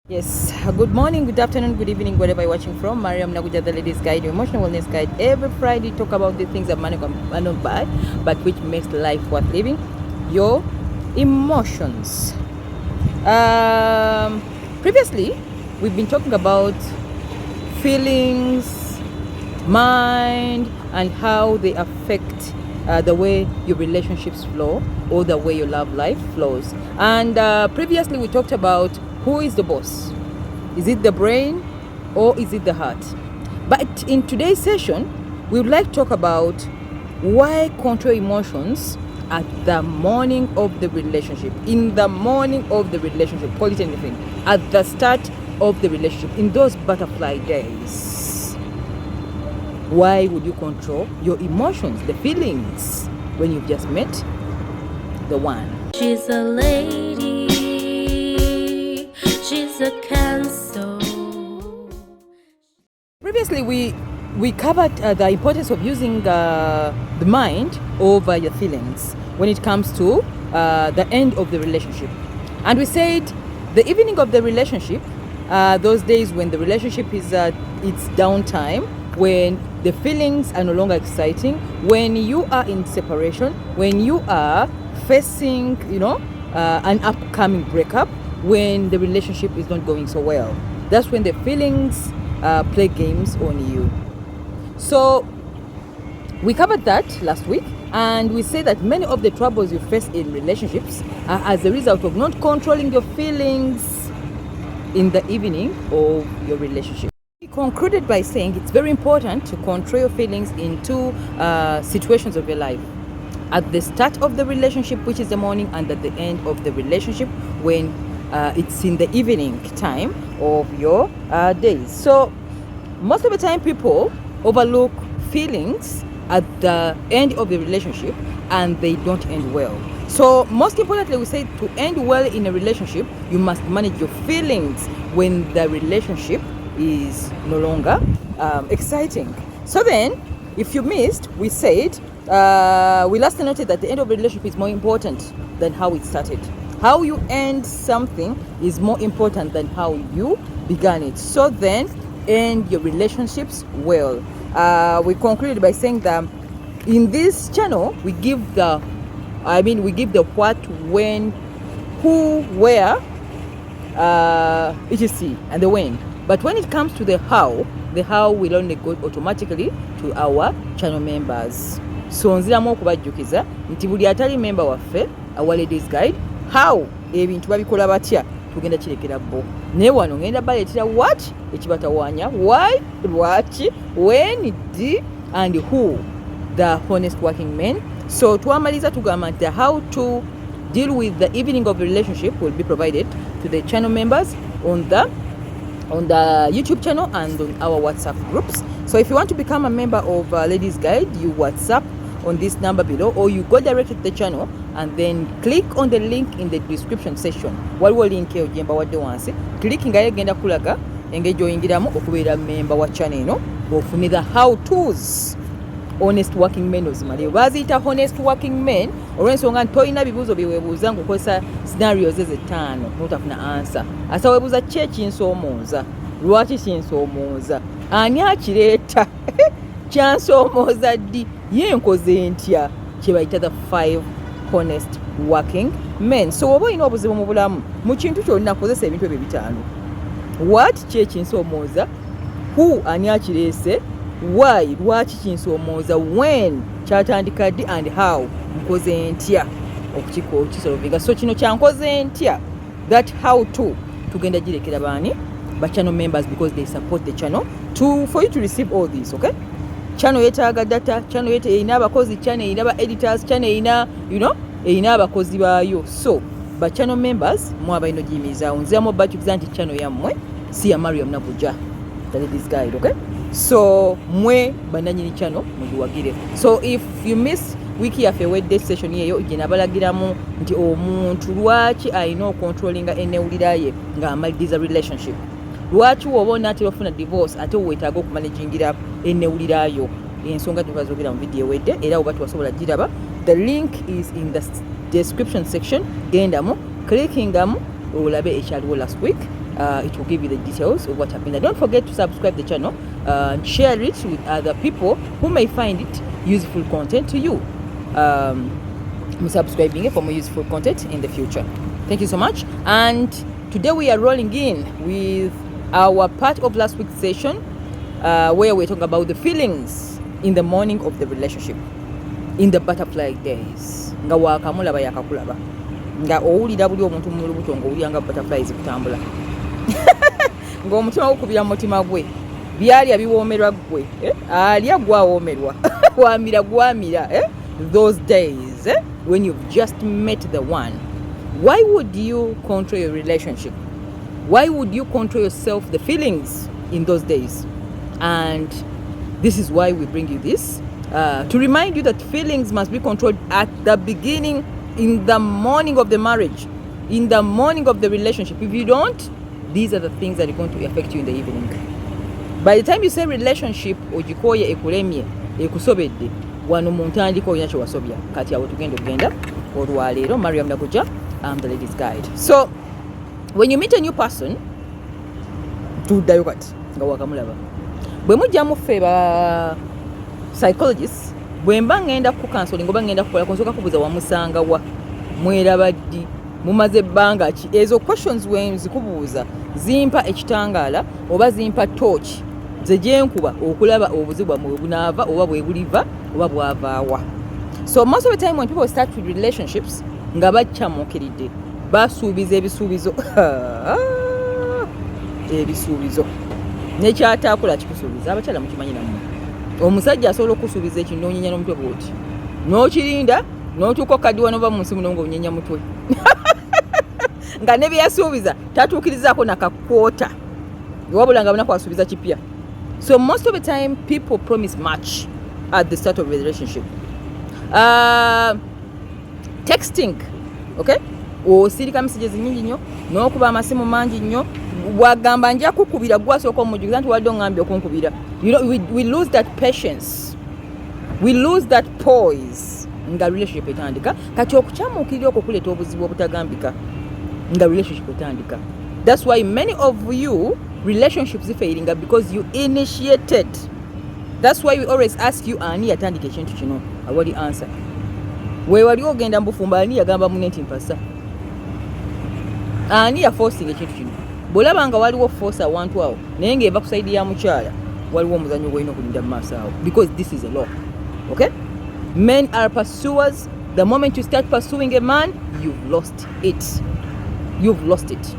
Yes, good morning, good afternoon, good evening, wherever you're watching from. Mariam Naguja, the Ladies Guide, your emotional wellness guide. Every Friday, talk about the things that money cannot buy, but which makes life worth living. Your emotions. Previously, we've been talking about feelings, mind, and how they affect the way your relationships flow or the way your love life flows. And previously, we talked about who is the boss. Is it the brain or is it the heart? But in today's session, we would like to talk about why control emotions at the morning of the relationship. In the morning of the relationship, call it anything. At the start of the relationship, in those butterfly days. Why would you control your emotions, the feelings, when you've just met the one? She's a lady, she's a cancer. Previously, we covered the importance of using the mind over your feelings when it comes to the end of the relationship. And we said the evening of the relationship, those days when the relationship is its downtime, when the feelings are no longer exciting, when you are in separation, when you are facing, an upcoming breakup, when the relationship is not going so well. That's when the feelings play games on you. So we covered that last week, and we say that many of the troubles you face in relationships are as a result of not controlling your feelings in the evening of your relationship. We concluded by saying it's very important to control your feelings in two situations of your life. At the start of the relationship, which is the morning, and at the end of the relationship, when it's in the evening time of your days. So most of the time people overlook feelings at the end of the relationship and they don't end well. So most importantly, we say to end well in a relationship, you must manage your feelings when the relationship is no longer exciting. So then, if you missed, we said we last noted that the end of the relationship is more important than how it started. How you end something is more important than how you began it. So then, end your relationships well. We concluded by saying that in this channel we give the what, when, who, where, etc. and the when. But when it comes to the how will only go automatically to our channel members. So nziramu okubajjukiza nti buli atali member waffe our ladies guide how ebintu babikola batya tugenda kirekera bo, naye wano ngenda baleetera what ekibatawaanya, why, lwaki, when, d and who, the honest working men. So twamaliza tugamba nti how to deal with the evening of the relationship will be provided to the channel members on the YouTube channel and on our WhatsApp groups. So if you want to become a member of Ladies Guide, you WhatsApp on this number below, or you go directly to the channel and then click on the link in the description section. Waliwo link eyo gyemba wadde wansi, click ngayo genda kulaga engeri gy'oyingiramu okubeera member wa channel eno ofune the how to's. Honest working men ozimaleyo, baziyita honest working men olw'ensonga nti tolina bibuuzo byeweebuuza ng'okozesa scenarios ez'ettaano n'otafuna answer. Asa weebuuza ki ekinsoomooza, lwaki kinsoomooza, ani akireeta, kyansoomooza ddi, ye nkoze ntya, kye bayita the 5 honest working men. So oba olina obuzibu mu bulamu mu kintu kyolina kozesa ebintu ebyo bitaano. What, ki ekinsoomooza, who, ani akireese, why, lwaki kinsoomooza, when, kyatandika ddi, and how, nkoze ntya okukisolvinga. So kino kyankoze ntya, that how to tugenda girekera baani ba channel members because they support the channel for you to receive all this. Okay, channel yetaaga data, channel erina abakozi, channel erina ba editors, channel erina erina abakozi baayo. So ba channel members mwa balina giyimirizaawo, nziramu batukiza nti channel yammwe si ya Mariam Nabuja, the Ladies Guide. Okay, so mwe bananyini channel mugiwagire. So if you miss wiki yaffe wedde session yeyo gye nabalagiramu nti omuntu lwaki alina okontrolinga ennewulira ye ng'amaliriza relationship, lwaki woba onaatera ofuna divorce ate weetaaga okumanagingira ennewulira yo, ensonga tubazogera mu video wedde era oba tuwasobola giraba. The link is in the description section, gendamu clickingamu olabe ekyaliwo last week it will give you the details of what happened. And don't forget to subscribe the channel and share it with other people who may find it useful content to you. I'm subscribing for more useful content in the future. Thank you so much. And today we are rolling in with our part of last week's session where we're talking about the feelings in the morning of the relationship, in the butterfly days. Nga wakamulaba yakakulaba. Nga owulira buli omuntu mu lubuto ng'owulira nga butterflies kutambula. Ng'omutima gukubira mu mutima gwe. Byalya biwoomerwa gwe. Alya gwawoomerwa. Wamira gwamira. Those days when you've just met the one. Why would you control your relationship? Why would you control yourself, the feelings in those days? And this is why we bring you this. To remind you that feelings must be controlled at the beginning, in the morning of the marriage, in the morning of the relationship. If you don't, these are the things that are going to affect you in the evening. By the time you say relationship, ojikoye ekulemye, ekusobedde, wano muntandiko olina kye wasobya. Kati awo tugenda olwaleero, Mariam Nakuja, I'm the ladies guide. So, when you meet a new person, tuddayo kati nga wakamulaba. Bwe mujja muffe ba psychologists, bwe mba ngenda ku counseling oba ngenda kukola nsooka kubuuza wamusanga wa, mweraba ddi, mumaze ebbanga ki. Ezo questions we nzikubuuza zimpa ekitangaala oba zimpa torch ze gyenkuba okulaba obuzibu bwe bunaava oba bwe buliva oba bwavaawa. So most of the time when people start with relationships nga bakyamuukiridde basuubiza ebisuubizo ebisuubizo nekyataakola kikusuubiza abakyala mukimanyi nammwe. Omusajja asobola okusuubiza ekintu n'onyenya n'omutwe bw'oti n'okirinda n'otuuka okaddiwa n'ova mu nsi muno ng'onyenya mutwe nga ne bye yasuubiza tatuukirizaako nakakwota wabula nga banaku asuubiza kipya. So most of the time people promise much at the start of a relationship. Texting, okay? Osirika messages nyingi nnyo n'okuba amasimu mangi nnyo bwagamba nja kukubira gwasooka omujjukiza nti wadde oŋŋambye okunkubira. You know, we lose that patience, we lose that poise nga relationship etandika. Kati okukyamuukirira okwo kuleeta obuzibu obutagambika nga relationship etandika. That's why many of you relationships failing because you initiated. That's why we always ask you, ani yatandika ekintu kino? Awali answer. Weewali ogenda mbufumba ani yagamba munne nti mpasa? Ani ya forcing ekintu kino? Bw'olaba nga waliwo force awantu awo naye ng'eva ku side ya mukyala, waliwo omuzannyo gw'olina okulinda mu maaso awo, because this is a law. Okay? Men are pursuers. The moment you start pursuing a man, you've lost it. You've lost it.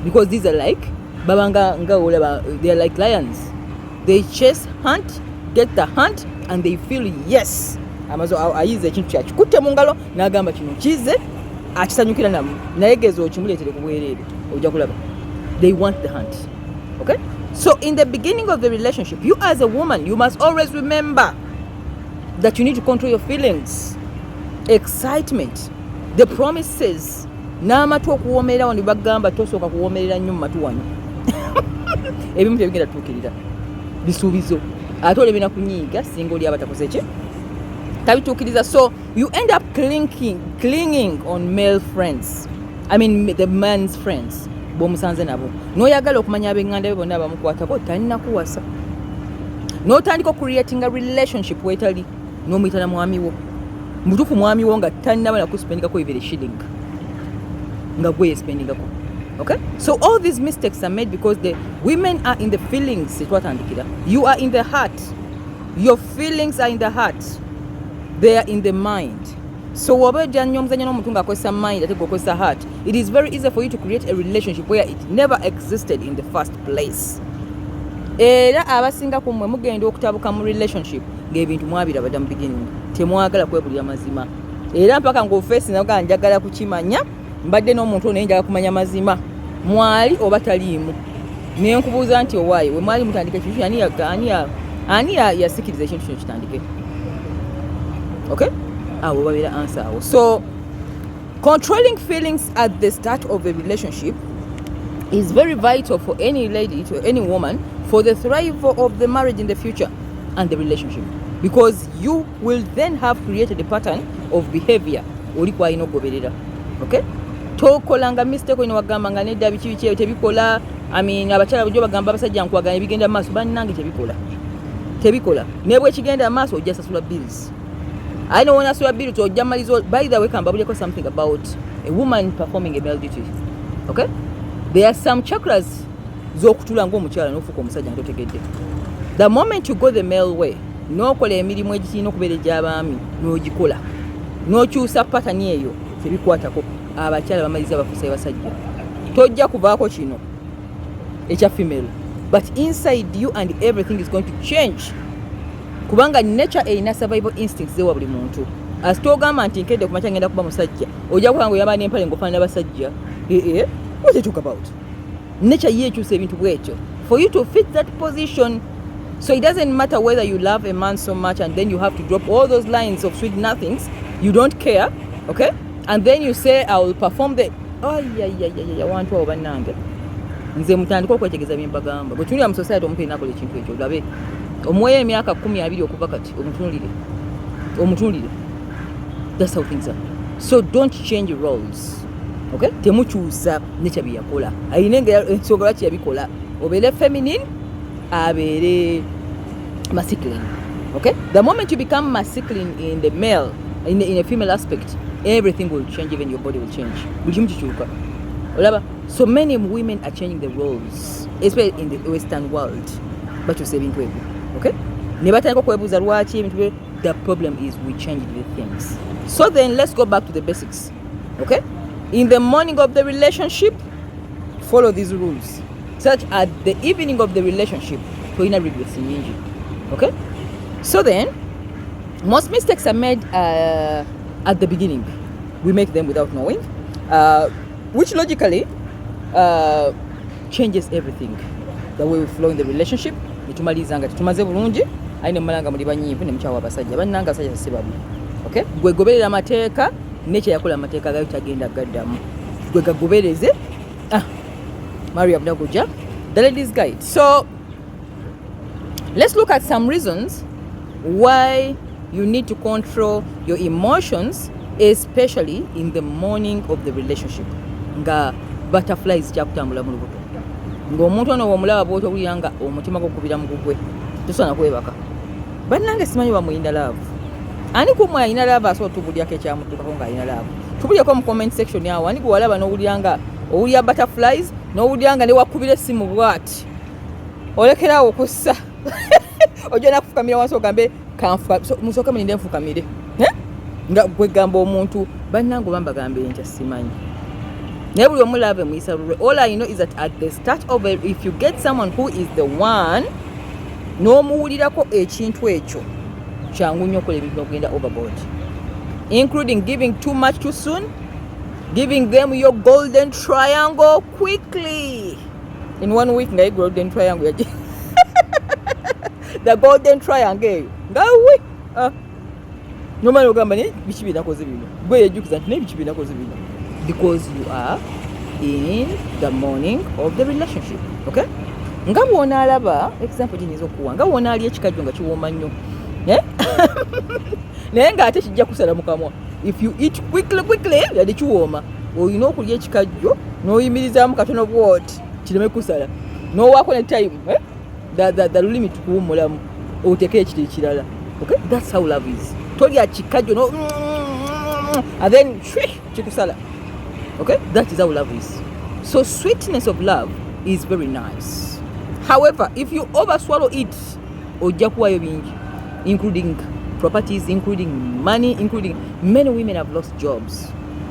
Because these are like babanga nga olaba, they are like lions. They chase, hunt, get the hunt, and they feel yes. Amazo ayize ekintu kyakikutte mu ngalo n'agamba kino kize akisanyukira namu naye gezo okimuleetere ku bwereere ojja kulaba. They want the hunt. Okay? So in the beginning of the relationship, you as a woman, you must always remember that you need to control your feelings, excitement, the promises. N'amatu okuwoomererawo ne bagamba tosooka kuwoomerera nnyo mu matu wano. Ebimu tebigenda tuukirira. Bisuubizo. Ate olebina kunyiiga singa oli abatakoze ki? Tabituukiriza. So you end up clinging on male friends. I mean the man's friends. Bw'omusanze nabo. N'oyagala okumanya ab'eŋŋanda be bonna abamukwatako talina kuwasa. N'otandika creating a relationship wetali n'omuyita na mwami wo. Mutuufu mwami wo nga talina kuspendingako even a shilling. Nga gwe spendingako. Okay? So all these mistakes are made because the women are in the feelings. You are in the heart. Your feelings are in the heart. They are in the mind. So wabajja nnyo omuzannyo n'omuntu ng'akozesa mind ate g'okozesa heart, it is very easy for you to create a relationship where it never existed in the first place. Era abasinga ku mmwe mugenda okutabuka mu relationship ng'ebintu mwabiraba dda mu beginning. Temwagala kwebulira mazima. Era mpaka ng'ofeesi naga njagala kukimanya, mbadde n'omuntu naye njagala kumanya mazima. Mwali oba taliimu. Naye nkubuuza nti owaaye we mwali mutandika ekintu ani yasikiriza ekintu kino kitandike? Okay? Awo babira answer awo. So controlling feelings at the start of a relationship is very vital for any lady, to any woman, for the thrival of the marriage in the future and the relationship, because you will then have created a pattern of behavior oli kwalina okugoberera. Okay? Tokolanga mistake ino wagamba nga nedda biki tebikola I mean abakyala bujjo bagamba abasajja nkwagala ebigenda maaso bannange tebikola ne bwe kigenda maaso ojja sasula bills. I know when I saw a bill to Jamalizo, by the way, can something about a woman performing a male duty. Okay? There are some chakras. The moment you go the male way, no kole emirimu egitino kubere gy'abaami n'ogikola n'okyusa pattern eyo tebikwatako abakyala bamaliza bakusa basajja tojja kuvaako kino ekya female, but inside you and everything is going to change. Kubanga nature erina survival instincts zewa buli muntu. Asitogamba nti nkedde kumakya ngenda kuba musajja ojja kulanga oyamba n'empale ng'ofaanana basajja. What you talk about? Nature yekyusa ebintu bwekyo for you to fit that position. So it doesn't matter whether you love a man so much and then you have to drop all those lines of sweet nothings. You don't care, okay? And then you say, I will perform the... Oh, yeah, want to obanange. Nze mutandika okwetegeza byembagamba. Bwe tuli mu society omuntu alina akola ekintu ekyo olabe. Omwoyo emyaka 12 okuva kati omutunulire. That's how things are. So don't change roles. Okay? Temukyusa nature byakola. Ayina ensonga lwaki yabikola. Obeere feminine, abeere masculine. Okay? The moment you become masculine in the male, in a female aspect, everything will change, even your body will change. So many women are changing the roles, especially in the Western world. But you're saving people. Okay? The problem is we change the things. So then let's go back to the basics. Okay? In the morning of the relationship, follow these rules. Such at the evening of the relationship, okay? So then, most mistakes are made at the beginning. We make them without knowing, which logically changes everything. The way we flow in the relationship. Okay? Gwe goberera amateeka, nature yakola amateeka gayo tagenda gaddamu. Gwe gagobereze. Maria Abdagoja, the Ladies Guide. So let's look at some reasons why you need to control your emotions, especially in the morning of the relationship. Nga butterflies kyakutambula mu lubuto. Ng'omuntu ono w'omulaba bw'oto buliyanga omutima gukubira mu gugwe. Tosobola kwebaka. Bannange simanyi bamuyinda love. Ani kumwe ayina love asobola tubulyako ekyamutukako ng'ayina love. Tubulyako mu comment section yawo. Ani gwalaba n'owulyanga owulya butterflies n'owulyanga ne wakubira essimu bw'ati. Olekerawo okussa. Ojja nakufukamira wansi ogambe kanfa musooka mulinde nfukamire. Nga gwe gamba omuntu bannange bambagambe enkya simanyi. Naye buli omu love muyisa lulwe. All I know is that at the start of it, if you get someone who is the one n'omuwulirako ekintu ekyo kyangu nnyo okola ebintu okugenda overboard, including giving too much too soon, giving them your golden triangle quickly. In 1 week, nga golden triangle. The golden triangle. Ngawe. Nomani ogamba ne bikibi nakoze bino. Gwe yejukiza nti ne bikibi nakoze bino. Because you are in the morning of the relationship. Okay? Nga bwona alaba, example jinizo kuwa. Nga bwona ali ekikajjo nga kiwooma nnyo. Naye nga ate kijja kusala mu kamwa. If you eat quickly, yali kiwooma. Oyina okulya ekikajjo n'oyimirizaamu katono bw'oti kireme kusala. N'owaako ne time, the lulimi tukuwummulamu oteeke ekiri ekirala. Okay? That's how love is. Tolya kikajjo no and then kikusala. Okay? That is how love is. So sweetness of love is very nice. However, if you overswallow it, ojja kuwayo bingi, including properties, including money, including many women have lost jobs.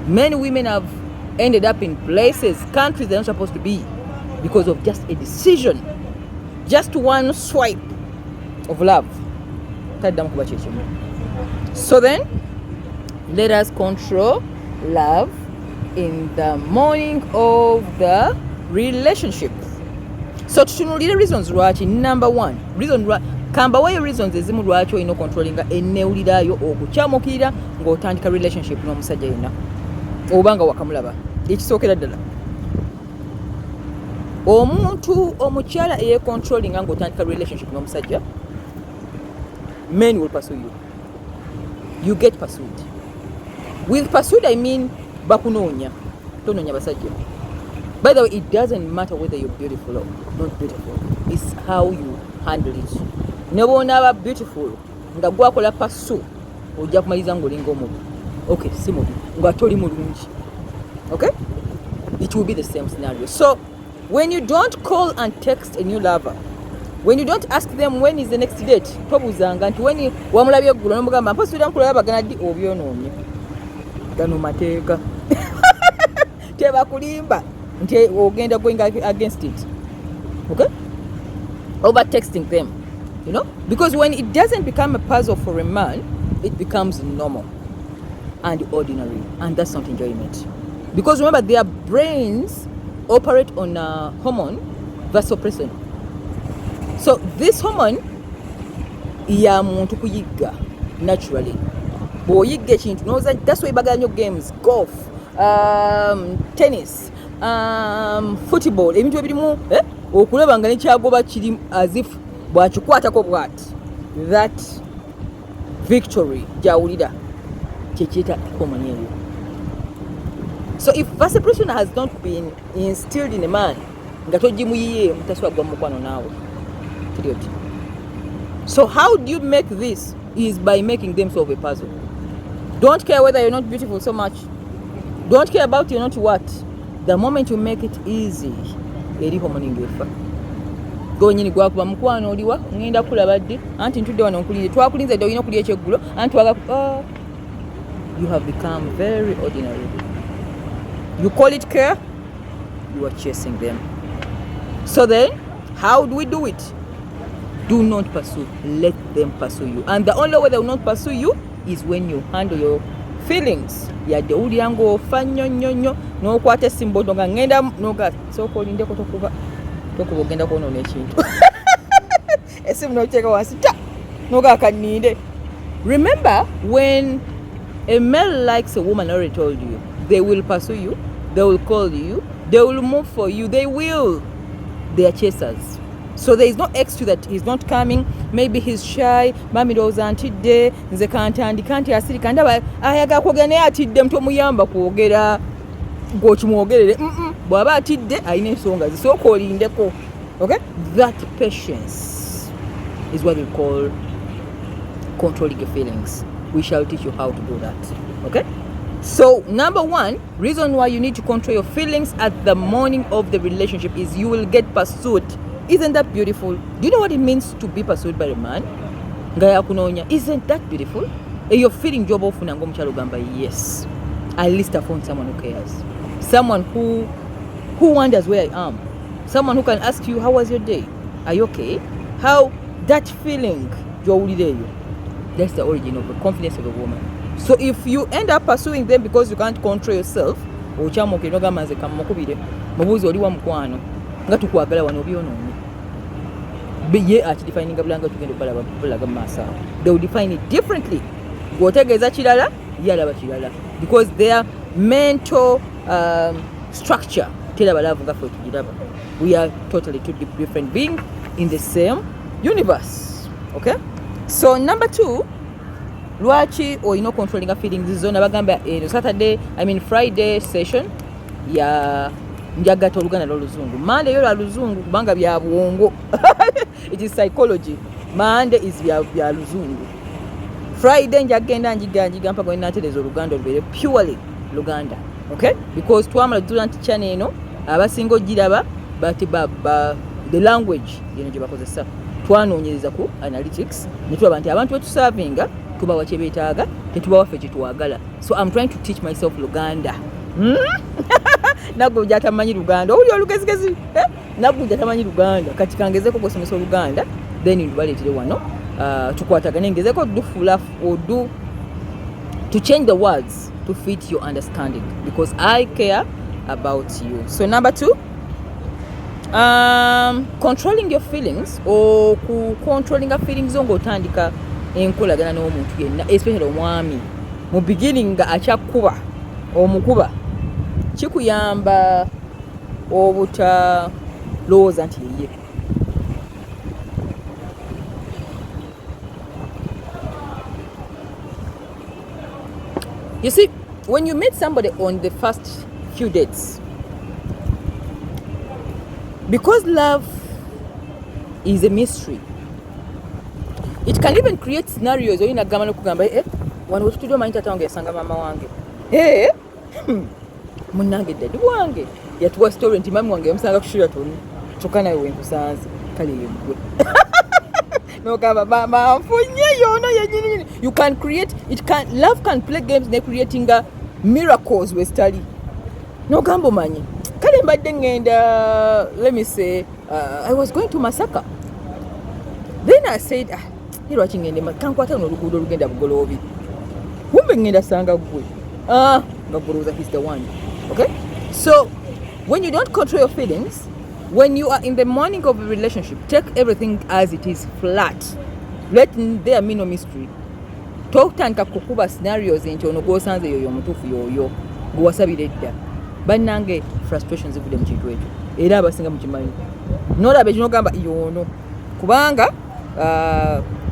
Many women have ended up in places, countries they're not supposed to be because of just a decision. Just one swipe of love. So then, let us control love in the morning of the relationship. So tutunulire reasons lwaki. Number 1, reason kamba wayo reasons ezimu lwaki olina controllinga enneewulirayo okukyamukirira ng'otandika relationship n'omusajja yenna obanga wakamulaba. Ekisookera ddala, omuntu omukyala eyecontrollinga ng'otandika relationship n'omusajja, men will pursue you. You get pursued. With pursued I mean bakunoonya. Tonoonya basajja. By the way, it doesn't matter whether you're beautiful or not beautiful. It's how you handle it. Never onaaba beautiful nga gwakola pasu ojja kumaliza ng'olinga omubi. Okay, si mubi nga toli mulungi. Okay, it will be the same scenario. So when you don't call and text a new lover, when you don't ask them when is the next date, tobuzanga nti when wamulabye eggulo n'omugamba mposi tulya mukulaba bagana ddi obyonoonye gano mateeka tebakulimba nti ogenda going against it. Okay, over texting them, you know, because when it doesn't become a puzzle for a man, it becomes normal and ordinary, and that's not enjoyment. Because remember, their brains operate on a hormone, vasopressin. So this hormone ya muntu kuyiga naturally. Bw'oyiga ekintu noza, that's why bagala nnyo games, golf, tennis, football, ebintu ebirimu okulaba nga nekyagoba kiri as if bwakikwatako bwati, that victory gyawulira kyekyeta hormone eyo. So if vasopressin has not been instilled in a man, nga togimuyiye mutaswagwa mukwano naawe. So how do you make this? Is by making them solve a puzzle. Don't care whether you're not beautiful so much. Don't care about you're not what. The moment you make it easy, eri hormone ngefa. Gonyini gwakuba mukwano oliwa ngenda kulabadde anti ntudde wano nkulize twakulinze dde olina okulya ekyeggulo anti waga you have become very ordinary. You call it care, you are chasing them. So then, how do we do it? Do not pursue, let them pursue you. And the only way they will not pursue you is when you handle your feelings. Yadde ulya ng'ofa nnyo n'okwata essimbo nga ngenda noga sooka olindeko tokuba ogenda kwonoona ekintu essimu n'okiteeka wansi ta noga kaninde. Remember, when a male likes a woman, I already told you, they will pursue you, they will call you, they will move for you, they are chasers. So there is no excuse that he's not coming. Maybe he's shy. Mami doza antidde nze kantandika nti asirika ndaba ayaga kwogera naye atidde mtomuyamba kwogera gw'okimwogerere bw'aba atidde alina ensonga zisooka olindeko. Okay, that patience is what we call controlling your feelings. We shall teach you how to do that. Okay, so number one reason why you need to control your feelings at the morning of the relationship is you will get pursued. Isn't that beautiful? Do you know what it means to be pursued by a man? Ngaya kunonya. Isn't that beautiful? You're feeling job of unangomchalo gamba. Yes. At least I found someone who cares. Someone who wonders where I am. Someone who can ask you, how was your day? Are you okay? How that feeling, that's the origin of the confidence of a woman. So if you end up pursuing them because you can't control yourself, nga tukwagala wano byonoonye ye akidefininga bulanga tugenda okubalaga mu maaso awo. They will define it differently. Gw'otegeeza kirala ye alaba kirala because their mental structure teraba laavu nga ffe tugiraba. We are totally two different beings in the same universe. Okay, so number two, lwaki olina controlling feelings zona bagamba Friday session ya njagata oluganda lw'oluzungu. Monday yo lwa luzungu kubanga bya bwongo. It is psychology. Monday is bya luzungu. Friday njagenda njiga mpaka ninatereza oluganda olubere purely Luganda. Okay, because twamala tudula nti channel eno abasinga ogiraba but the language yeno gye bakozesa twanoonyereza ku analytics ne tulaba nti abantu betusavinga tubawa kye beetaaga tetubawa ffe kye twagala. So I'm trying to teach myself Luganda. Nagwe jatamanyi Luganda oli olugezigezi nagwe jatamanyi Luganda kati kangezeko gosomesa Luganda then ndubaleetire wano tukwatagane ngezeko dufula odu to change the words to fit your understanding because I care about you. So number two, controlling your feelings or controlling your feelings ng'otandika enkolagana n'omuntu yenna especially omwami mu beginning nga akyakuba omukuba kikuyamba obutalowooza nti yeye. You see, when you meet somebody on the first few dates, Because love is a mystery, it can even create scenarios oyina gamba nokugamba wano wetutudde omanyi taata wange yasanga maama wange munnange ddadi wange yatuwa story nti mami wange yamusanga kushira toni kyokka nawe wenkusanze kale yegwe nogamba manfunye yono yenyini. You can create it, can love can play games ne creating miracles westali nogamba omanyi kale mbadde ngenda, let me say I was going to Masaka, then I said lwaki ngende kankwata n'oluguudo olugenda bugoloobi kumbe ngenda sanga gwe nga gulowooza he's the one. Okay, so when you don't control your feelings, when you are in the morning of a relationship, take everything as it is, flat. Let there be no mystery. Totandika kukuba scenarios nti ono gwosanze yoyo omutuufu yoyo gwewasabira edda. Bannange frustrations zivudde mu kintu ekyo era abasinga mukimanyi nolaba ekinogamba yono kubanga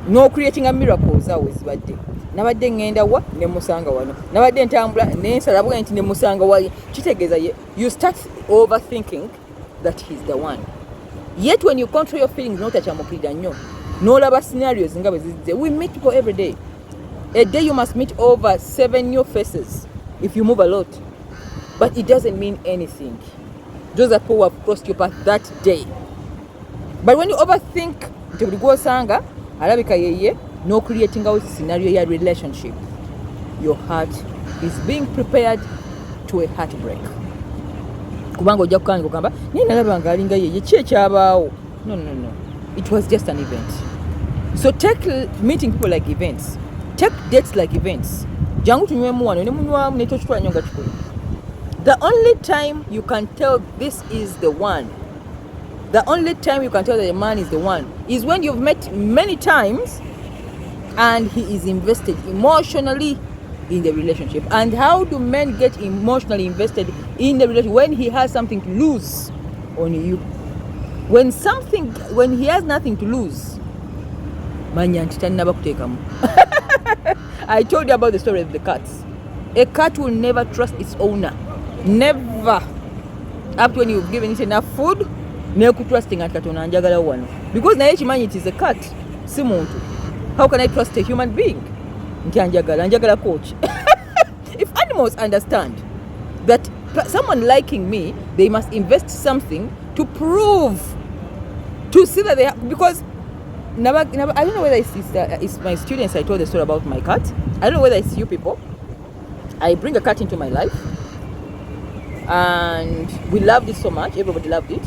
no creating a miracles awo ezibadde nabadde ngenda wa ne musanga wano nabadde ntambula nensala bwe nti ne musanga wali kitegeeza you start overthinking that he's the one. Yet when you control your feelings notakyamukirira nnyo nolaba scenarios nga bwe zizze. We meet people every day. A day you must meet over 7 new faces if you move a lot, but it doesn't mean anything. Those are people who have crossed your path that day. But when you overthink nti buli gwosanga alabika yeye, no creating out scenario ya relationship, your heart is being prepared to a heartbreak. Kubanga ojja kukanga okamba naye nalaba nga alinga yeye ki ekyabaawo. No, it was just an event. So take meeting people like events, take dates like events. Jangu tunywemu wano ne munywamu nekyo kitwala nnyo nga kikulu. The only time you can tell this is the one, the only time you can tell that a man is the one is when you've met many times and he is invested emotionally in the relationship. And how do men get emotionally invested in the relationship? When he has something to lose on you. When he has nothing to lose, manya nti tannaba kuteekamu. I told you about the story of the cats. A cat will never trust its owner. Never. Up to when you've given it enough food, nekutrusting at katona njagala wano. Because naye kimanyi it is a cat, si muntu. How can I trust a human being? Nti anjagala coach. If animals understand that someone liking me, they must invest something to prove, to see that they have, because I don't know whether it's my students I told the story about my cat. I don't know whether it's you people. I bring a cat into my life and we loved it so much, everybody loved it.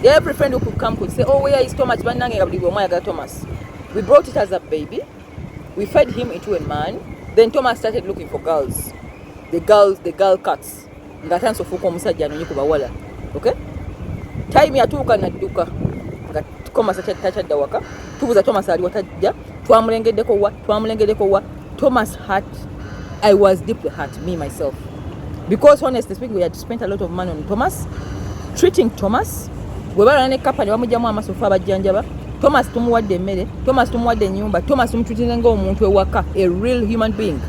Every friend who could come could say, oh, where is Thomas? Thomas. We brought it as a baby. We fed him into a man. Then Thomas started looking for girls. The girl cats. Ngatanso fuko musajja anonye kubawala. Okay? Time yatuuka nadduka. Thomas atachadda waka. Tubuza Thomas ali watajja. Twamulengeddeko wa. Thomas hurt. I was deeply hurt, me myself. Because honestly speaking, we had spent a lot of money on Thomas, treating Thomas. We were ne kapa ne bamujjamu amasofa abajjanjaba. Thomas tumuwadde emmere, Thomas tumuwadde ennyumba, Thomas tumutreatinga ng'omuntu ewaka, a real human being.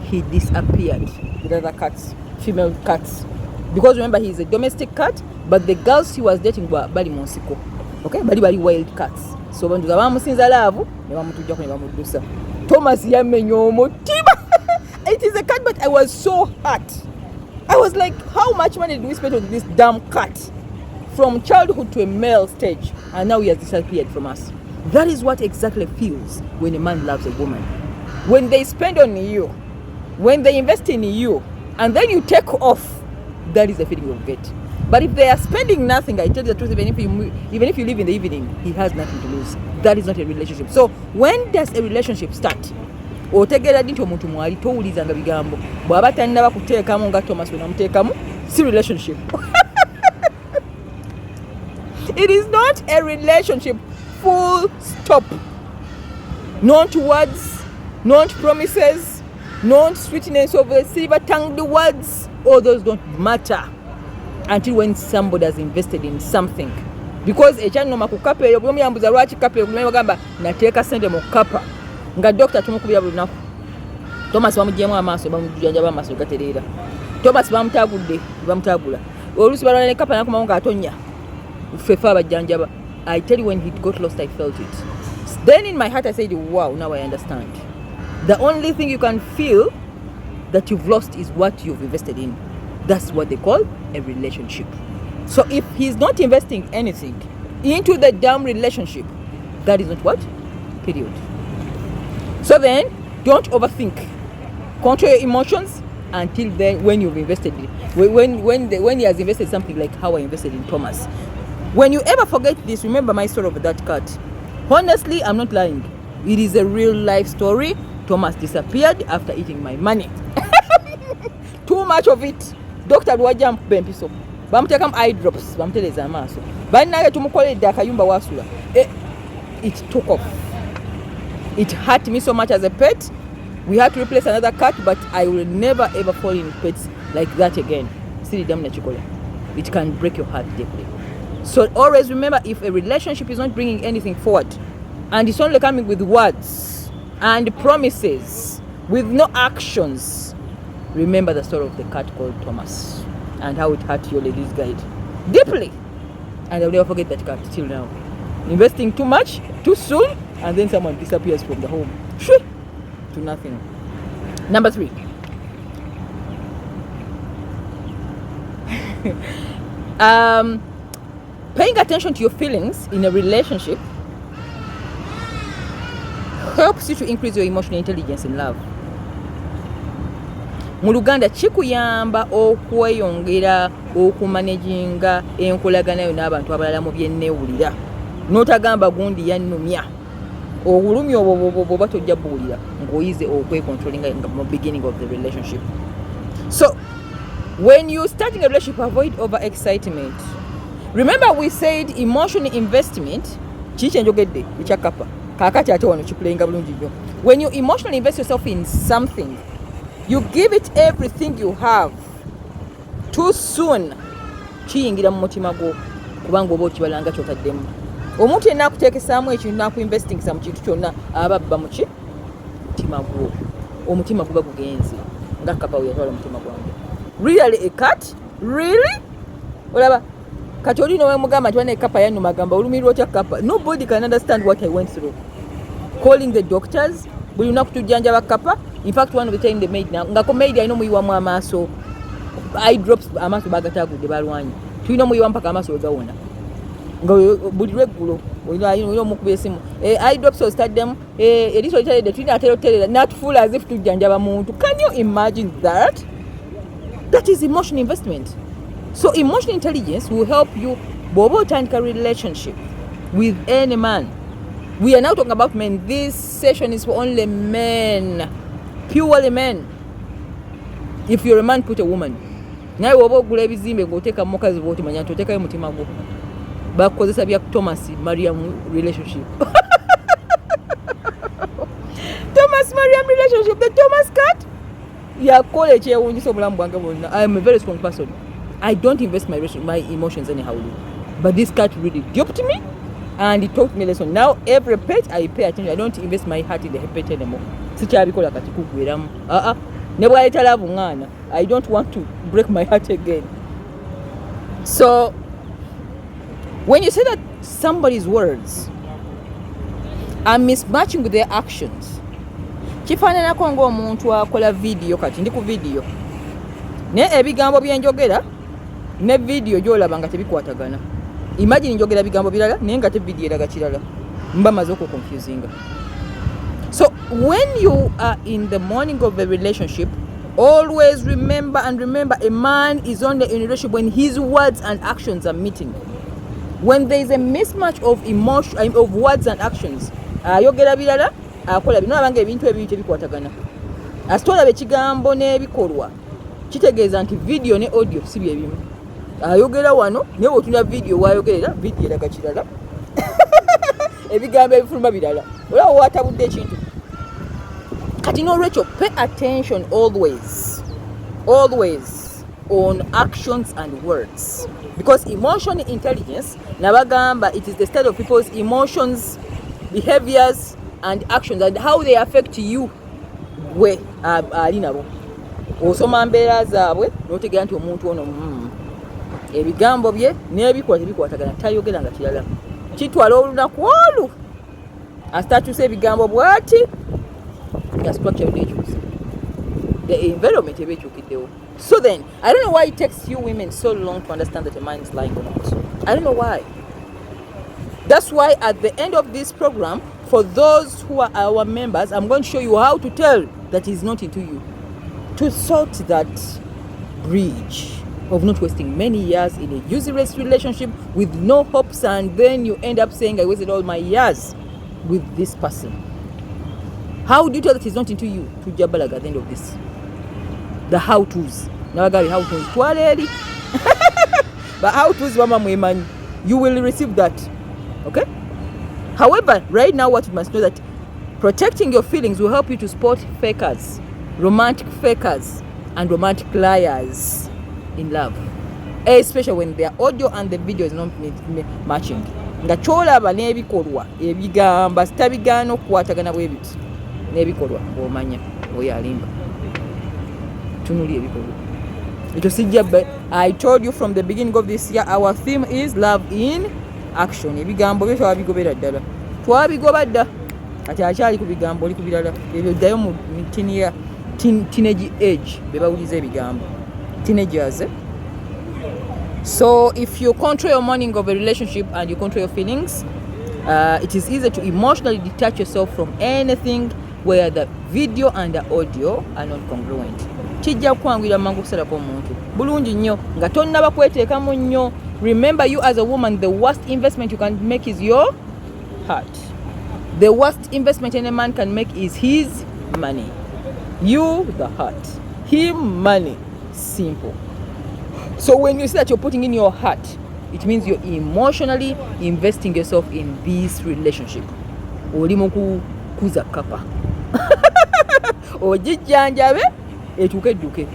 He disappeared with other cats, female cats. Because remember, he is a domestic cat, but the girls he was dating were bali mu nsiko. Okay? Bali wild cats. So banduza bamusinza laavu ne bamutujjako ne bamuddusa. Thomas yamenya omutima. It is a cat, but I was so hurt. I was like, how much money did we spend on this damn cat? From childhood to a male stage, and now he has disappeared from us. That is what exactly feels when a man loves a woman. When they spend on you, when they invest in you, and then you take off, that is the feeling you get. But if they are spending nothing, I tell you the truth, even if you leave in the evening, he has nothing to lose. That is not a relationship. So when does a relationship start? Otegera dinti omuntu mwali towulizanga bigambo. Bw'aba tannaba kuteekamu nga Thomas we namuteekamu, si relationship. It is not a relationship, full stop. Not words, not promises, not sweetness of the silver-tongued words. All those don't matter until when somebody has invested in something. Because ekyanoma ku kapa eyo bwe muyambuza lwaki kapa eyo kumenya bagamba nateeka sente mu kapa nga doctor tumukubira buli lunaku. Thomas bamuggyemu amaaso bamujjanjaba amaaso gatereera. Thomas bamutagula oluusi balwana ne kapa nakumawo nga atonya. I tell you, when he got lost, I felt it. Then in my heart I said, wow, now I understand. The only thing you can feel that you've lost is what you've invested in. That's what they call a relationship. So if he's not investing anything into the damn relationship, that is not what? Period. So then, don't overthink. Control your emotions until then, when you've invested in, when he has invested something like how I invested in Thomas. When you ever forget this, remember my story of that cat. Honestly, I'm not lying. It is a real life story. Thomas disappeared after eating my money. Too much of it. Dr. Wajam Bempiso. Bamtekam eye drops. Bamteleza amaso. Banaga tumukolede akayumba wasula. It took off. It hurt me so much as a pet. We had to replace another cat, but I will never ever fall in pets like that again. It can break your heart deeply. So always remember, if a relationship is not bringing anything forward, and it's only coming with words and promises, with no actions, remember the story of the cat called Thomas and how it hurt your ladies' guide deeply. And I'll never forget that cat till now. Investing too much, too soon, and then someone disappears from the home. To nothing. Number 3. Paying attention to your feelings in a relationship helps you to increase your emotional intelligence in love. Mu Luganda kikuyamba okweyongera okumanaginga enkolagana yo n'abantu abalala mu byenneewulira. N'otagamba gundi yannumya. Obulumi obwo batojja buwulira ng'oyize okwekontrolinga mu beginning of the relationship. So when you starting a relationship, avoid over-excitement. Remember we said emotional investment kiki njogedde ekyakapa kakati ate wano kikulenga bulungi nnyo. When you emotionally invest yourself in something, you give it everything you have, too soon kiyingira mu mutima gwo kubanga oba okibalanga kyotaddemu. Omuntu yenna akuteekesaamu ekintu n'akuinvestingisa mu kintu kyonna aba abba mu ki mutima gwo. Omutima guba gugenze nga kapa we yatwala omutima gwange. Really a cat? Really? Olaba kati oli nowe mugamba nti wana ekapa yannuma agamba olumirwa otya kapa. Nobody can understand what I went through. Calling the doctors, buli lunaku tujjanjaba kapa. In fact, one of the time they made now ngako made I know muyiwamu amaaso, eye drops amaaso bagatagudde balwanyi. Tulina muyiwa mpaka amaaso wegawona. Buli lweggulo olina omukuba esimu eye drops ostaddemu eriiso litaledde tulina atera oterera natufuula as if tujjanjaba muntu. Can you imagine that? That is emotional investment. So emotional intelligence will help you bw'oba otandika relationship with any man. We are now talking about men. This session is for only men, purely men. If you're a man, put a woman. Naye bw'oba ogula ebizimbe ng'oteeka mu mukazi bw'oti manya nti oteekayo mutima gwo. Bakozesa bya Thomas Mariam relationship. Thomas Mariam relationship. The Thomas cat yakola ekyewuunyisa obulamu bwange bwonna. I am a very strong person. I don't invest my emotions anyhow. But this cat really duped me and it taught me a lesson. Now every pet I pay attention. I don't invest my heart in the pet anymore. Sikyabikola kati kugweramu. Ne bw'ayita love ngana. I don't want to break my heart again. So when you say that somebody's words are mismatching with their actions, kifaananako ng'omuntu akola video. Kati ndi ku video ne ebigambo byenjogera ne video gy'olaba nga tebikwatagana. Imagine njogera bigambo birala naye nga te video eraga kirala. Mba maze okukonfusinga. So when you are in the morning of a relationship, always remember a man is only in a relationship when his words and actions are meeting. When there is a mismatch of emotion, of words and actions, ayogera birala akola bino abanga ebintu ebiri tebikwatagana. Asitola bekigambo n'ebikolwa kitegeeza nti video ne audio si bye bimu. Ayogera wano ne wotuna video wayogerera video eraga kirala. Ebigambo ebifuluma birala. Olaba watabudde ekintu. Kati no Rachel, pay attention always on actions and words. Because emotional intelligence, nabagamba, it is the state of people's emotions, behaviors, and actions, and how they affect you. We ali nabo. Osoma mbeera zaabwe n'otegeera nti omuntu ono ebigambo bye n'ebikola tebikwatagana, tayogera nga kirala, kitwala olunaku olu asitakyusa ebigambo bw'ati nga structure ekyusa, the environment eba ekyukiddewo. So then I don't know why it takes you women so long to understand that a man is lying or not. I don't know why. That's why at the end of this program, for those who are our members, I'm going to show you how to tell that he's not into you, to sort that bridge of not wasting many years in a useless relationship with no hopes, and then you end up saying I wasted all my years with this person. How do you tell that he's not into you? To Jabalaga at the end of this. The how-tos. Now I got how-tos. But how-tos, mama, you will receive that. Okay? However, right now what you must know that protecting your feelings will help you to spot fakers, romantic fakers, and romantic liars in love, especially when their audio and the video is not matching. Nga kyolaba n'ebikolwa ebigamba sitabigaana okukwatagana bwe biti n'ebikolwa bw'omanya oyo alimba tunuli ebikolwa ekyo sijja. I told you from the beginning of this year our theme is love in action. Ebigambo byo twabigobera ddala, twabigoba dda, kati akyali ku bigambo oli ku birala ebyo ddayo mu teenage age be bawuliza ebigambo teenagers. So if you control your morning of a relationship and you control your feelings, it is easy to emotionally detach yourself from anything where the video and the audio are not congruent. Kijja kwangwira mangu kusalako omuntu bulungi nnyo nga tonnaba kweteekamu nnyo. Remember, you as a woman, the worst investment you can make is your heart. The worst investment any man can make is his money. You, the heart. Him, money. Simple. So when you say that you're putting in your heart, it means you're emotionally investing yourself in this relationship. Oli mu kuza kapa. Ojijjanjabe etuuke edduke.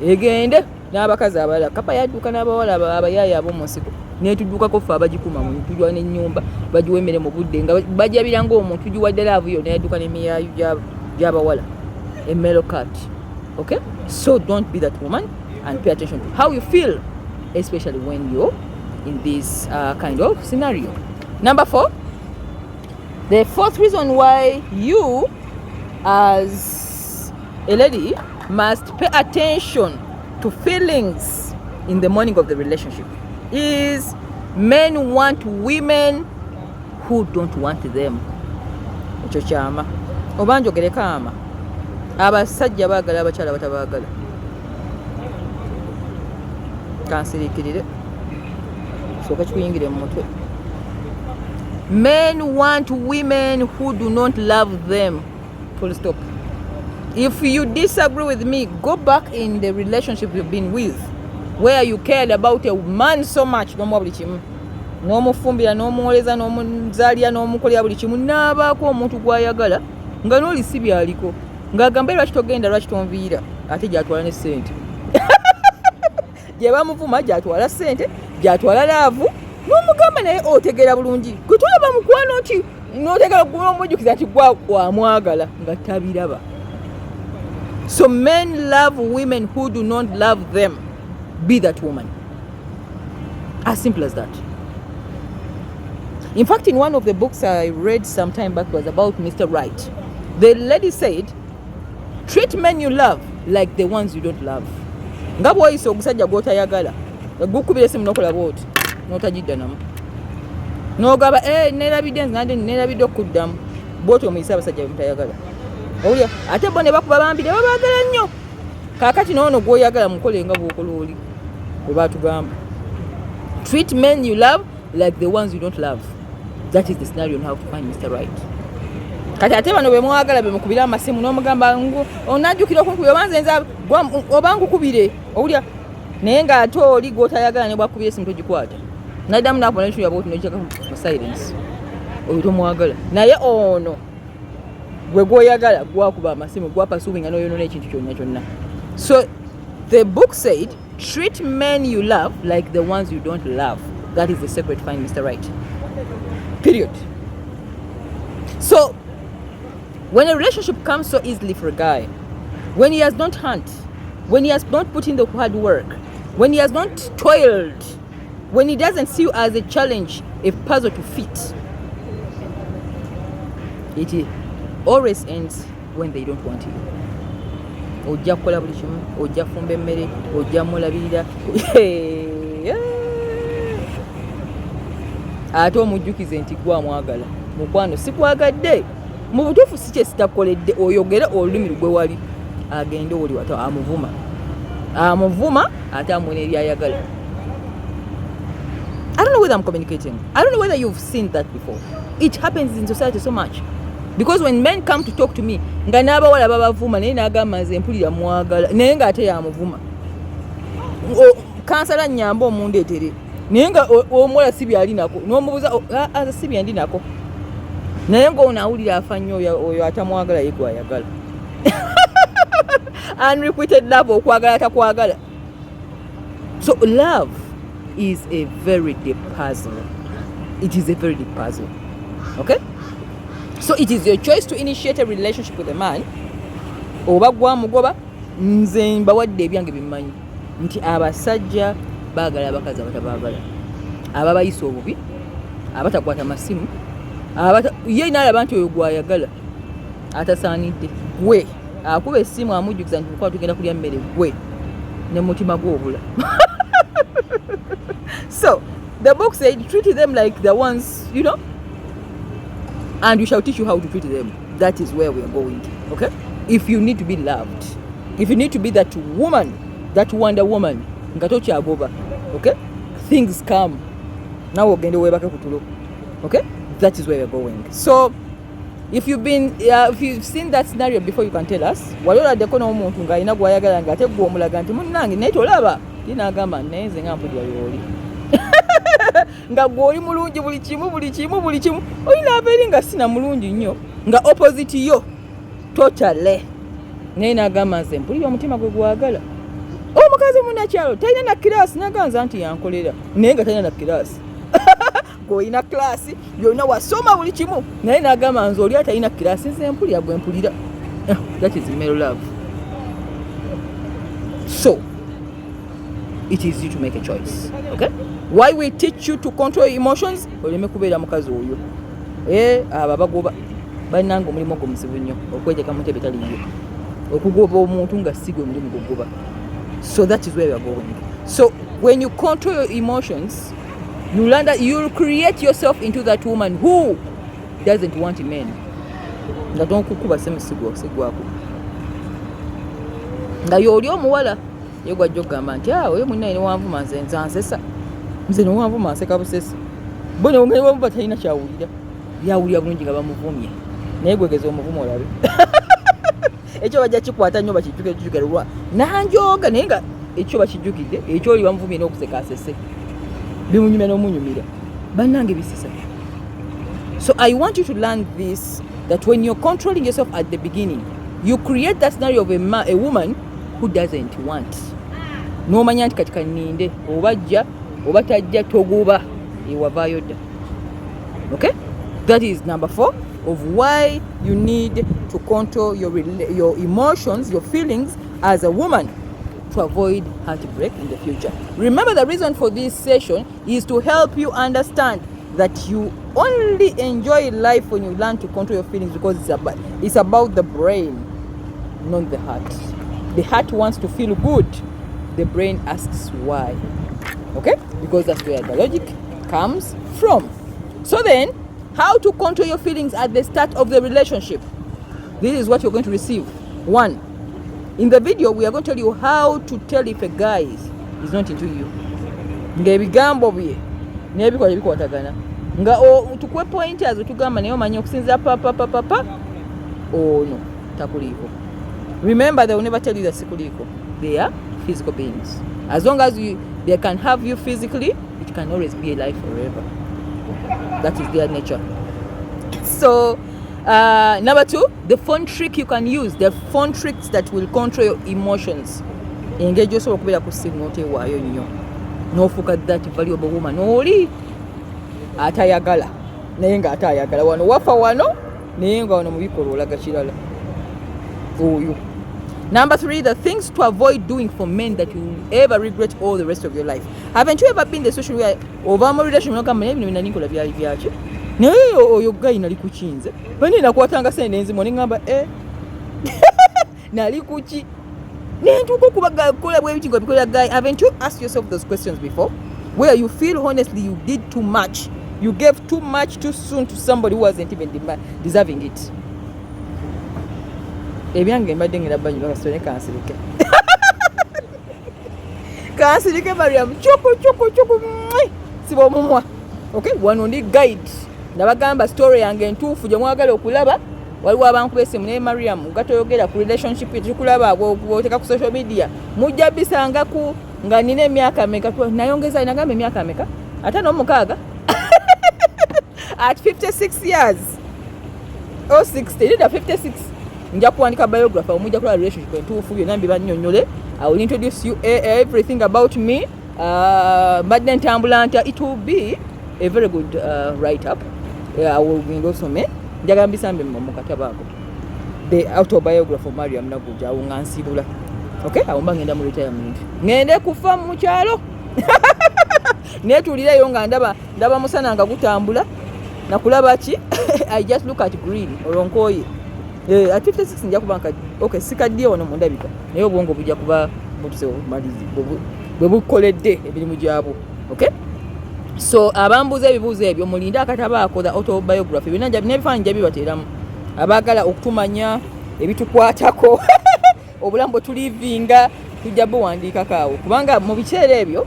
Egende n'abakazi abalala kapa yadduka n'abawala abayaayi ab'omu nsiko n'etuddukako ffe abagikuma mu tujwa n'ennyumba bagiwa emmere mu budde nga bajabira ng'omuntu tugiwa ddala avu yonna yadduka n'emiyaayu gy'abawala. A mellow cat. Okay? So don't be that woman and pay attention to how you feel, especially when you're in this kind of scenario. Number 4, the fourth reason why you as a lady must pay attention to feelings in the morning of the relationship is men want women who don't want them. Ekyo kyama oba njogereko ama abasajja baagala abakyala batabaagala. Kansiriikirire sooka kikuyingire mu mutwe. Men want women who do not love them. Full stop. If you disagree with me, go back in the relationship you've been with where you cared about a man so much, n'omuwa buli kimu, n'omufumbira, n'omuwoleza, n'omuzaalira, n'omukolera buli kimu, n'abaako omuntu gw'ayagala nga n'olisi byaliko ng'agamba lwaki togenda, lwaki tonviira, ate gy'atwala ne ssente. Gye bamuvuma gy'atwala ssente, gy'atwala laavu, n'omugamba naye otegeera bulungi gwe tulaba mukwano ki, n'otegeera n'omujjukiza nti gwa wamwagala nga tabiraba. So men love women who do not love them. Be that woman. As simple as that. In fact, in one of the books I read some time back was about Mr. Right. The lady said, treat men you love like the ones you don't love. Nga bw'oyisa ogusajja gw'otayagala gukubira essimu n'okola bw'oti n'otagidda namu n'ogamba neerabidde nze nande neerabidde okuddamu bw'oti omuyisa abasajja be mutayagala. Owulira ate bo ne bakuba bambire babaagala nnyo. Kaakati n'ono gw'oyagala mukole nga bw'okola oli bwe baatugamba. Treat men you love like the ones you don't love. That is the scenario on how to find Mr. Right. Kati ate bano be mwagala be mukubira amasimu n'omugamba onajjukira okunkubira obanze nze oba nkukubire. Owulira naye ng'ate oli gw'otayagala ne bwakubira essimu togikwata. Naddamu n'akubona n'ekitu yabwoti n'ogiteka mu silence. Oyo tomwagala. Naye ono gwe gw'oyagala gwakuba amasimu gwapasuubinga n'oyonoona ekintu kyonna kyonna. So the book said, treat men you love like the ones you don't love. That is the secret to find Mr. Right. Period. So when a relationship comes so easily for a guy, when he has not hunt, when he has not put in the hard work, when he has not toiled, when he doesn't see you as a challenge, a puzzle to fit, it always ends when they don't want you. Ojja kukola buli kimu, ojja kufumba emmere, ojja mulabirira. Ate omujjukize nti gwe amwagala. Mukwano sikwagadde. Mu butuufu si kye sitakoledde, oyogere olulimi lugwe wali. Agende oli wata amuvuma. Amuvuma ate amwena ebyayagala. I don't know whether I'm communicating. I don't know whether you've seen that before. It happens in society so much. Because when men come to talk to me, nga n'abawala babavuma naye n'agamba nze mpulira mwagala naye ng'ate yamuvuma. Kansala nnyamba omundeetere naye nga omuwala si byali nako n'omubuuza si byendi nako naye ng'ono awulira afa nnyo oyo atamwagala ye gw'ayagala. Unrequited love, okwagala takwagala. So love is a very deep puzzle. It is a very deep puzzle. Okay? So it is your choice to initiate a relationship with a man. Oba gwamugoba nze mbawadde ebyange bimanyi nti abasajja baagala abakazi abatabaagala, ababayisa obubi, abatakwata masimu, ye n'alaba nti oyo gwayagala atasaanidde gwe akuba essimu amujjukiza nti mukwano tugenda kulya mmere gwe ne mutima gw'obula. So the book said treat them like the ones, you know, and we shall teach you how to treat them. That is where we are going. Okay? If you need to be loved, if you need to be that woman, that Wonder Woman, okay? Things come. Now we're going to way back to. Okay? That is where we're going. So if you've seen that scenario before, you can tell us. Walola dekono omuntu nga ina gwayagala nga ate gwomulaga nti munnange naye tolaba tinagamba neze nga mpulira yoli. Nga gwoli mulungi buli kimu olina abeeri nga sina mulungi nnyo nga opposite yo totally naye nagamba nze mpulira omutima gwe gwagala. Omukazi munnakyalo talina na kirasi naganza nti yankolera naye nga talina na kirasi. Gwolina kirasi yonna wasoma buli kimu naye nagamba nze oli atalina kirasi nze mpulira gwe mpulira. That is male love. So it is you to make a choice. Okay? Why we teach you to control your emotions? Oleme kubeera mukazi oyo. Ababagoba bananga omulimu gwo muzibu nnyo okwejeka mu ntebe taliyo. Okugoba omuntu nga sigwe omulimu gugoba. So that is where we are going. So when you control your emotions, you learn that you'll create yourself into that woman who doesn't want men. Nga tonkukuba semsigwako. Nga yoli omuwala yegwa jogamba nti oyo munna ine wanvuma nze nzansesa. Nze ne wanvuma nseka busesi. Bone ongeri wanvuma talina kyawulira. Yawulira bulungi nga bamuvumye. Naye gwegeza omuvumo olabe. Ekyo bajja kikwata nnyo bakijjukira lwa nanjoga naye nga ekyo bakijjukidde ekyo oli bamuvumye n'okuseka asese. Bimunyumya n'omunyumira. Bannange bisisa. So I want you to learn this, that when you're controlling yourself at the beginning, you create that scenario of a woman who doesn't want. N'omanya nti katika nninde obajja oba tajja toguba ewavaayo dda. Okay? That is number 4 of why you need to control your emotions, your feelings as a woman to avoid heartbreak in the future. Remember, the reason for this session is to help you understand that you only enjoy life when you learn to control your feelings, because it's about the brain, not the heart. The heart wants to feel good. The brain asks why. Okay? Because that's where the logic comes from. So then, how to control your feelings at the start of the relationship. This is what you're going to receive. 1. In the video, we are going to tell you how to tell if a guy is not into you. Ngebigambo bye nebikola bikwatagana nga tukwe pointers tugamba nayo manyi okusinza papa no takuliko. Remember, they will never tell you that sikuliko. They are physical beings. As long as they can have you physically, it can always be a life forever. That is their nature. So number 2, the phone trick you can use, the phone tricks that will control your emotions. Engage yourself okubera ku simu noteewaayo nnyo n'ofuuka that valuable woman oli atayagala naye nga atayagala wano wafa wano naye nga wano mu bikolwa olaga kirala oyo. Number 3, the things to avoid doing for men that you will ever regret all the rest of your life. Haven't you ever been in the situation where over my relationship ngamba nebino nikola byali byaki naye oyo guy nali kuchinze bani nakwatanga sende nzimo ngamba nali kuchi nentuko kubakola bwe bitingo bikola guy. Haven't you asked yourself those questions before, where you feel honestly you did too much, you gave too much too soon to somebody who wasn't even deserving it? Ebyange mbadde ngenda banyu bakasone kansirike kansirike Mariam choko sibo mumwa. Okay, wano ndi guide nabagamba story yange ntuufu gye mwagala okulaba. Waliwo abantu bese mune Mariam gatoyogera ku relationship tukulaba aboteka ku social media mujja bisanga ku nga nine emyaka meka nayongeza inagamba emyaka meka atano mukaaga at 56 years or 60 nida 56 nja kuandika biography omujja kula relationship entuufu byonna mbibannyonnyole. I will introduce you everything about me. Badde ntambula nta it will be a very good write up. I will also me njagala mbisambe mu kataba ako the autobiography of Mariam Naguja awungansibula. Okay, awumba ngenda mu retirement ngende kufa mu kyalo netulireyo nga ndaba musana nga gutambula nakulaba ki I just look at green olonkoye at 56 nja kubanka okay sikaddiye wano mundabika naye obwongo bujja kuba butuse malizi bwe bukoledde ebirimu gyabo. Okay, so abambuza ebibuuzo ebyo mulinda akataba ako the autobiography bina nebifaananyi nja bibateeramu abaagala okutumanya ebitukwatako obulamu bwe tulivinga tujja buwandiikako awo kubanga mu biseera ebyo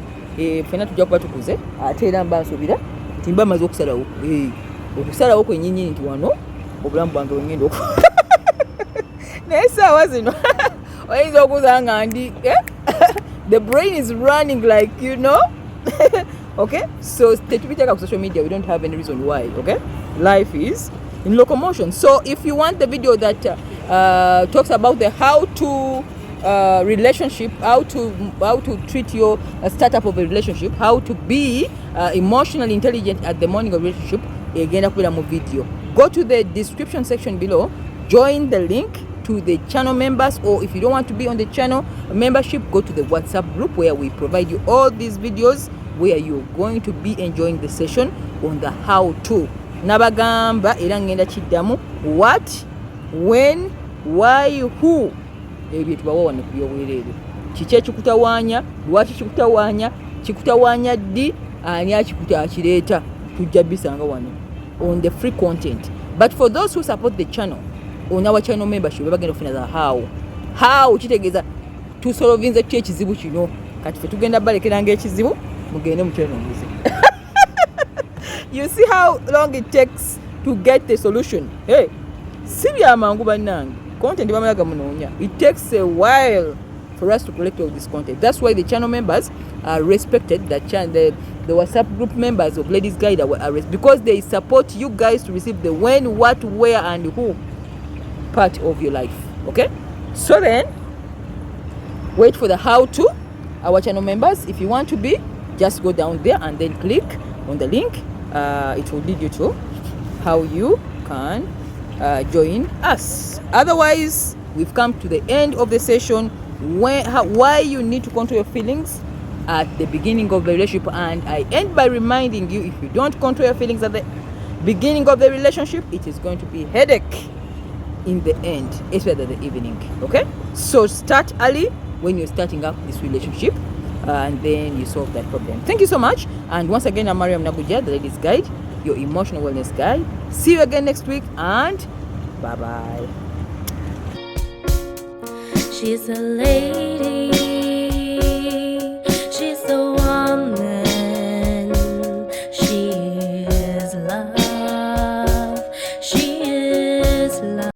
fena tujja kuba tukuze ate era mba nsuubira nti mba maze okusalawo okusalawo kwennyinyi nti wano obulamu bwange wengenda oku naye saawa zino oyinza okuza nga ndi the brain is running like you know okay, so tetubiteka ku social media, we don't have any reason why. Okay, life is in locomotion. So if you want the video that talks about the how to relationship, how to treat your startup of a relationship, how to be emotionally intelligent at the morning of relationship, egenda kubira mu video. Go to the description section below, join the link to the channel members, or if you don't want to be on the channel membership, go to the WhatsApp group where we provide you all these videos where you're going to be enjoying the session on the how to. Nabagamba era ngenda kiddamu what, when, why, who. Ebyo tubawa wano ku byobwereere. Kiki ekikutawaanya, lwaki kikutawaanya ddi, ani akireeta. Tujja bisanga wano on the free content. But for those who support the channel on our channel membership, bagenda kufuna the how kitegeeza tusolovinze ki ekizibu kino kati fe tugenda balekeranga ekizibu mugende mukyenongoze. You see how long it takes to get the solution. Hey, si byamangu bannange, content bamalaga munoonya. It takes a while for us to collect all this content. That's why the channel members are respected. The WhatsApp group members of Ladies Guide are because they support you guys to receive the when, what, where, and who part of your life. Okay, so then wait for the how to. Our channel members, if you want to be, just go down there and then click on the link. It will lead you to how you can join us. Otherwise, we've come to the end of the session why you need to control your feelings at the beginning of the relationship. And I end by reminding you, if you don't control your feelings at the beginning of the relationship, it is going to be a headache in the end, especially at the evening. Okay, so start early when you're starting up this relationship, and then you solve that problem. Thank you so much. And once again, I'm Mariam Naguja, the Ladies Guide, your emotional wellness guide. See you again next week, and bye bye. She's a lady.